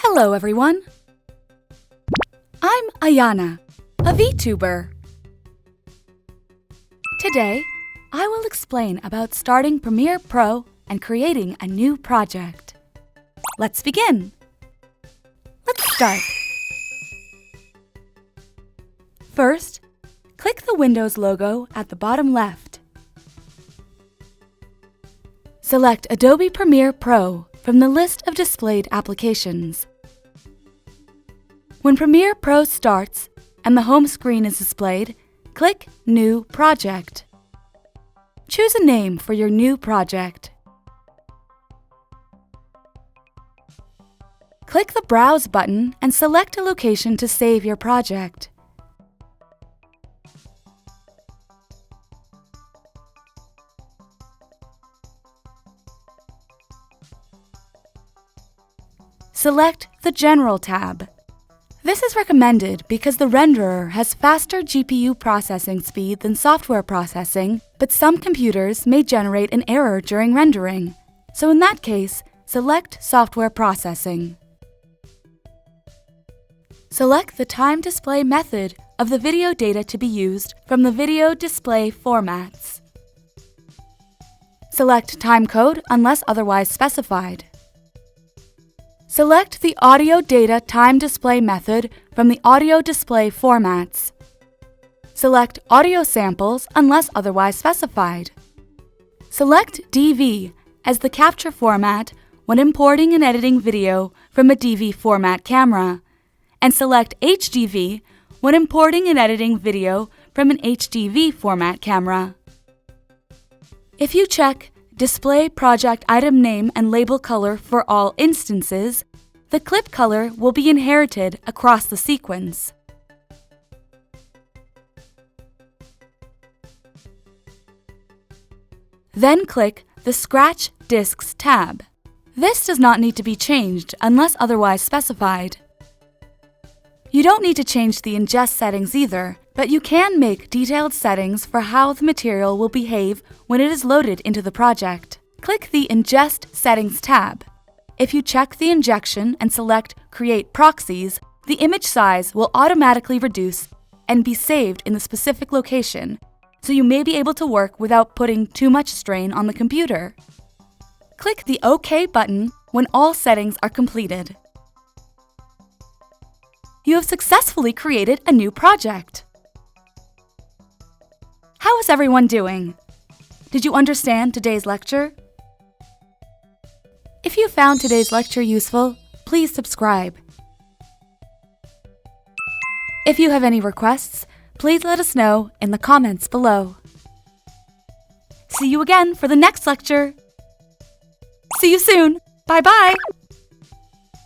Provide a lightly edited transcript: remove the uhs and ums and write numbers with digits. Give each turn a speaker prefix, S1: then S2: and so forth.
S1: Hello everyone! I'm AYANA, a Vtuber. Today, I will explain about starting Premiere Pro and creating a new project. Let's begin! Let's start. First, click the Windows logo at the bottom left. Select Adobe Premiere Pro from the list of displayed applications. When Premiere Pro starts and the home screen is displayed, click New Project. Choose a name for your new project. Click the Browse button and select a location to save your project. Select the General tab. This is recommended because the renderer has faster GPU processing speed than software processing, but some computers may generate an error during rendering. So in that case, select Software Processing. Select the time display method of the video data to be used from the video display formats. Select timecode unless otherwise specified. Select the audio data time display method from the audio display formats. Select audio samples unless otherwise specified. Select DV as the capture format when importing and editing video from a DV format camera, and select HDV when importing and editing video from an HDV format camera. If you check Display Project Item Name and Label Color for all instances, the clip color will be inherited across the sequence. Then click the Scratch Disks tab. This does not need to be changed unless otherwise specified. You don't need to change the ingest settings either, but you can make detailed settings for how the material will behave when it is loaded into the project. Click the Ingest Settings tab. If you check the injection and select Create Proxies, the image size will automatically reduce and be saved in the specific location, so you may be able to work without putting too much strain on the computer. Click the OK button when all settings are completed. You have successfully created a new project. How is everyone doing? Did you understand today's lecture? If you found today's lecture useful, please subscribe. If you have any requests, please let us know in the comments below. See you again for the next lecture. See you soon. Bye-bye.